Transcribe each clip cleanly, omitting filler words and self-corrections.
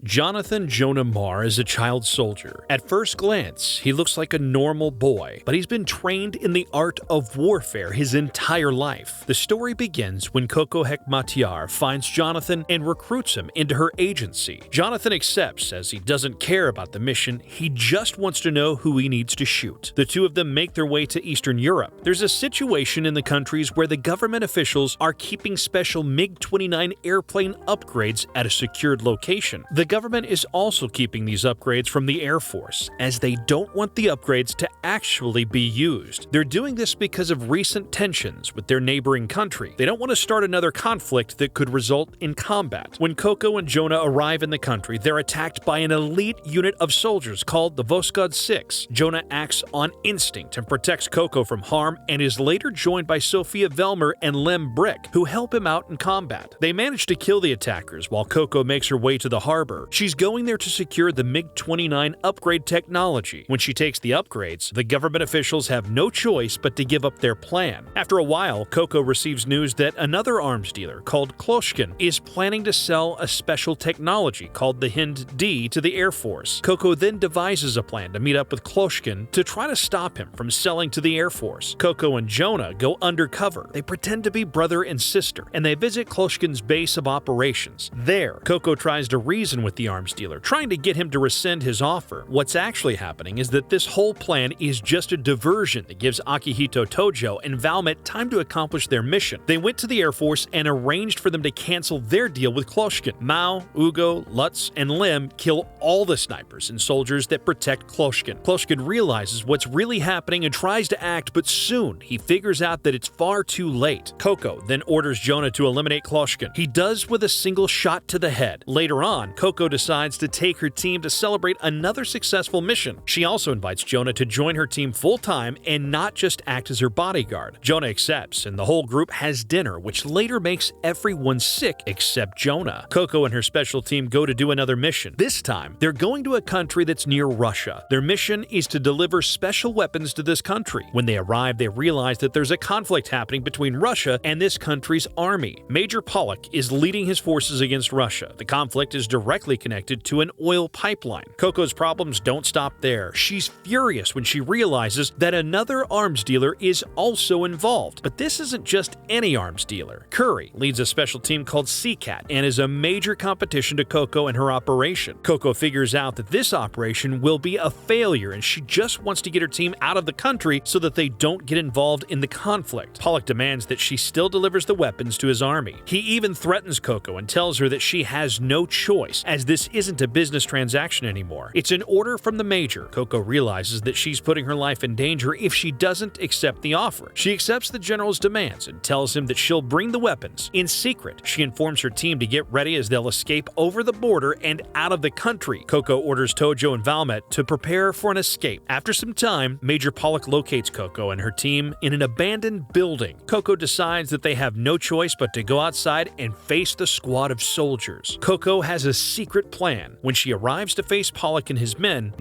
Jonathan Jonah Marr is a child soldier. At first glance, he looks like a normal boy, but he's been trained in the art of warfare his entire life. The story begins when Coco Hekmatyar finds Jonathan and recruits him into her agency. Jonathan accepts as he doesn't care about the mission, he just wants to know who he needs to shoot. The two of them make their way to Eastern Europe. There's a situation in the countries where the government officials are keeping special MiG-29 airplane upgrades at a secured location. The government is also keeping these upgrades from the Air Force, as they don't want the upgrades to actually be used. They're doing this because of recent tensions with their neighboring country. They don't want to start another conflict that could result in combat. When Coco and Jonah arrive in the country, they're attacked by an elite unit of soldiers called the Voskhod 6. Jonah acts on instinct and protects Coco from harm and is later joined by Sofia Velmer and Lem Brick, who help him out in combat. They manage to kill the attackers while Coco makes her way to the harbor. She's going there to secure the MiG-29 upgrade technology. When she takes the upgrades, the government officials have no choice but to give up their plan. After a while, Coco receives news that another arms dealer called Kloshkin is planning to sell a special technology called the Hind-D to the Air Force. Coco then devises a plan to meet up with Kloshkin to try to stop him from selling to the Air Force. Coco and Jonah go undercover. They pretend to be brother and sister, and they visit Kloshkin's base of operations. There, Coco tries to reason with the arms dealer, trying to get him to rescind his offer. What's actually happening is that this whole plan is just a diversion that gives Akihito Tojo and Valmet time to accomplish their mission. They went to the Air Force and arranged for them to cancel their deal with Kloshkin. Mao, Ugo, Lutz, and Lim kill all the snipers and soldiers that protect Kloshkin. Kloshkin realizes what's really happening and tries to act, but soon he figures out that it's far too late. Coco then orders Jonah to eliminate Kloshkin. He does with a single shot to the head. Later on, Coco decides to take her team to celebrate another successful mission. She also invites Jonah to join her team full-time and not just act as her bodyguard. Jonah accepts, and the whole group has dinner, which later makes everyone sick except Jonah. Coco and her special team go to do another mission. This time, they're going to a country that's near Russia. Their mission is to deliver special weapons to this country. When they arrive, they realize that there's a conflict happening between Russia and this country's army. Major Pollock is leading his forces against Russia. The conflict is directly connected to an oil pipeline. Coco's problems don't stop there. She's furious when she realizes that another arms dealer is also involved. But this isn't just any arms dealer. Curry leads a special team called Seacat and is a major competition to Coco and her operation. Coco figures out that this operation will be a failure and she just wants to get her team out of the country so that they don't get involved in the conflict. Pollock demands that she still delivers the weapons to his army. He even threatens Coco and tells her that she has no choice, as this isn't a business transaction anymore. It's an order from the major. Coco realizes that she's putting her life in danger if she doesn't accept the offer. She accepts the general's demands and tells him that she'll bring the weapons. In secret, she informs her team to get ready as they'll escape over the border and out of the country. Coco orders Tojo and Valmet to prepare for an escape. After some time, Major Pollock locates Coco and her team in an abandoned building. Coco decides that they have no choice but to go outside and face the squad of soldiers. Coco has a secret plan. When she arrives to face Pollock and his men,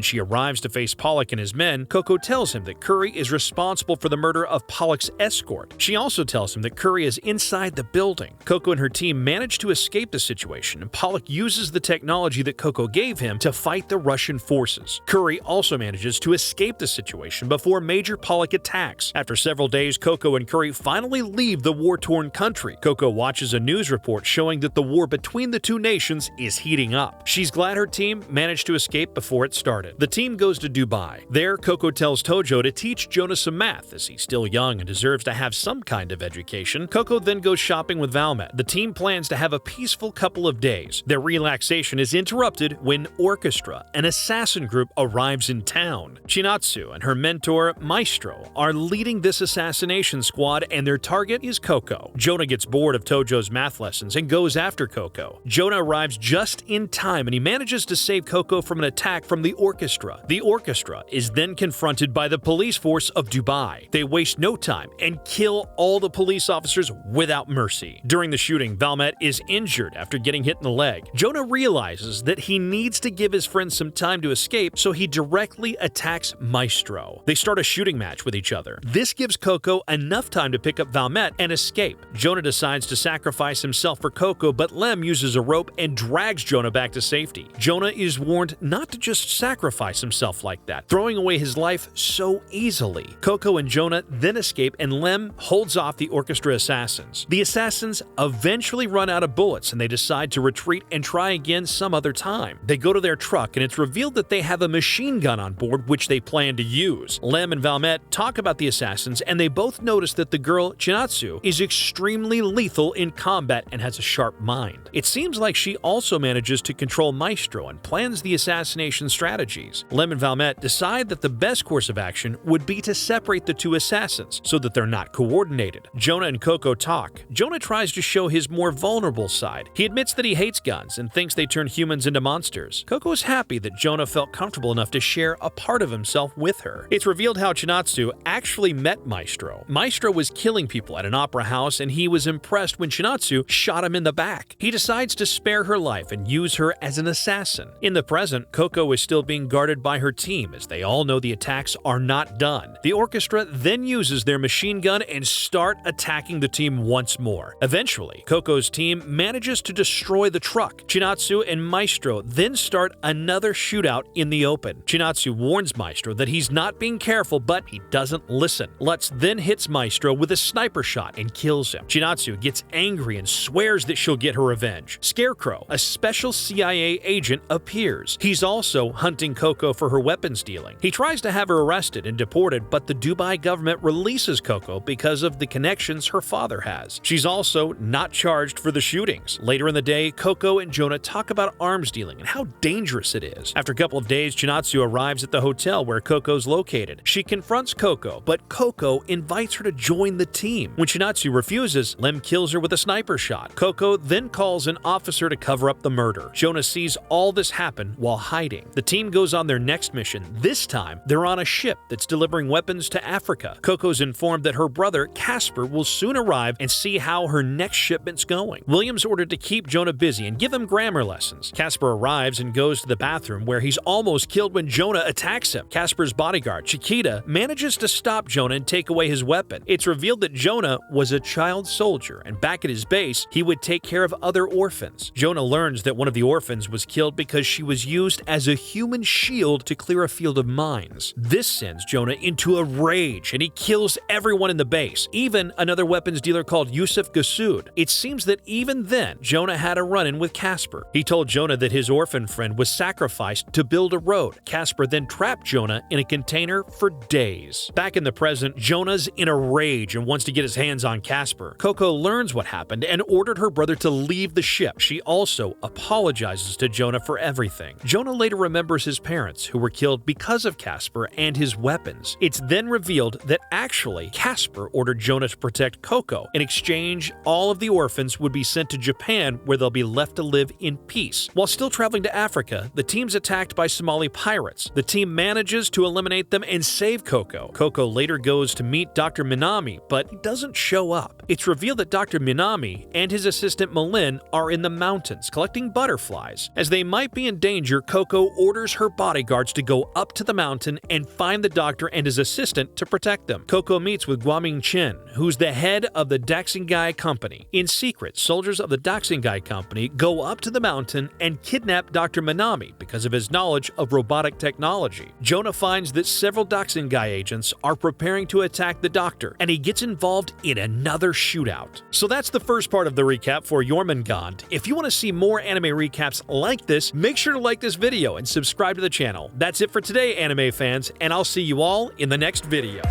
Coco tells him that Curry is responsible for the murder of Pollock's escort. She also tells him that Curry is inside the building. Coco and her team manage to escape the situation, and Pollock uses the technology that Coco gave him to fight the Russian forces. Curry also manages to escape the situation before Major Pollock attacks. After several days, Coco and Curry finally leave the war-torn country. Coco watches a news report showing that the war between the two nations is heating up. She's glad her team managed to escape before it started. The team goes to Dubai. There, Coco tells Tojo to teach Jonah some math, as he's still young and deserves to have some kind of education. Coco then goes shopping with Valmet. The team plans to have a peaceful couple of days. Their relaxation is interrupted when Orchestra, an assassin group, arrives in town. Chinatsu and her mentor, Maestro, are leading this assassination squad, and their target is Coco. Jonah gets bored of Tojo's math lessons and goes after Coco. Jonah arrives just in time, and he manages to save Coco from an attack from the Orchestra. The Orchestra is then confronted by the police force of Dubai. They waste no time and kill all the police officers without mercy. During the shooting, Valmet is injured after getting hit in the leg. Jonah realizes that he needs to give his friends some time to escape, so he directly attacks Maestro. They start a shooting match with each other. This gives Coco enough time to pick up Valmet and escape. Jonah decides to sacrifice himself for Coco, but Lem uses a rope and drags Jonah back to safety. Jonah is warned not to just sacrifice himself like that, throwing away his life so easily. Coco and Jonah then escape, and Lem holds off the orchestra assassins. The assassins eventually run out of bullets, and they decide to retreat and try again some other time. They go to their truck, and it's revealed that they have a machine gun on board, which they plan to use. Lem and Valmet talk about the assassins, and they both notice that the girl, Chinatsu, is extremely lethal in combat and has a sharp mind. It seems like she also manages to control Maestro and plans the assassination strategies. Lem and Valmet decide that the best course of action would be to separate the two assassins so that they're not coordinated. Jonah and Coco talk. Jonah tries to show his more vulnerable side. He admits that he hates guns and thinks they turn humans into monsters. Coco is happy that Jonah felt comfortable enough to share a part of himself with her. It's revealed how Chinatsu actually met Maestro. Maestro was killing people at an opera house, and he was impressed when Chinatsu shot him in the back. He decides to spare her life and use her as an assassin. In the present, Coco is still being guarded by her team, as they all know the attacks are not done. The orchestra then uses their machine gun and start attacking the team once more. Eventually, Coco's team manages to destroy the truck. Chinatsu and Maestro then start another shootout in the open. Chinatsu warns Maestro that he's not being careful, but he doesn't listen. Lutz then hits Maestro with a sniper shot and kills him. Chinatsu gets angry and swears that she'll get her revenge. Scarecrow, a special CIA agent, appears. He's also hunting Coco for her weapons dealing. He tries to have her arrested and deported, but the Dubai government releases Coco because of the connections her father has. She's also not charged for the shootings. Later in the day, Coco and Jonah talk about arms dealing and how dangerous it is. After a couple of days, Chinatsu arrives at the hotel where Coco's located. She confronts Coco, but Coco invites her to join the team. When Chinatsu refuses, Lem kills her with a sniper shot. Coco then calls an officer to cover up the murder. Jonah sees all this happen while hiding. The team goes on their next mission. This time, they're on a ship that's delivering weapons to Africa. Coco's informed that her brother, Casper, will soon arrive and see how her next shipment's going. William's ordered to keep Jonah busy and give him grammar lessons. Casper arrives and goes to the bathroom, where he's almost killed when Jonah attacks him. Casper's bodyguard, Chiquita, manages to stop Jonah and take away his weapon. It's revealed that Jonah was a child soldier, and back at his base, he would take care of other orphans. Jonah learns that one of the orphans was killed because she was used as a human shield to clear a field of mines. This sends Jonah into a rage, and he kills everyone in the base, even another weapons dealer called Yusuf Gassoud. It seems that even then, Jonah had a run-in with Casper. He told Jonah that his orphan friend was sacrificed to build a road. Casper then trapped Jonah in a container for days. Back in the present, Jonah's in a rage and wants to get his hands on Casper. Coco learns what happened and ordered her brother to leave the ship. She also apologizes to Jonah for everything. Jonah later remembers his parents, who were killed because of Casper and his weapons. It's then revealed that actually Casper ordered Jonah to protect Coco. In exchange, all of the orphans would be sent to Japan, where they'll be left to live in peace. While still traveling to Africa, the team's attacked by Somali pirates. The team manages to eliminate them and save Coco. Coco later goes to meet Dr. Minami, but he doesn't show up. It's revealed that Dr. Minami and his assistant Malin are in the mountains collecting butterflies. As they might be in danger, Coco orders her bodyguards to go up to the mountain and find the doctor and his assistant to protect them. Coco meets with Guaming Chen, who's the head of the Daxingai Company. In secret, soldiers of the Daxingai Company go up to the mountain and kidnap Dr. Minami because of his knowledge of robotic technology. Jonah finds that several Daxingai agents are preparing to attack the doctor, and he gets involved in another shootout. So that's the first part of the recap for Jormungand. If you want to see more anime recaps like this, make sure to like this video and subscribe to the channel. That's it for today, anime fans, and I'll see you all in the next video.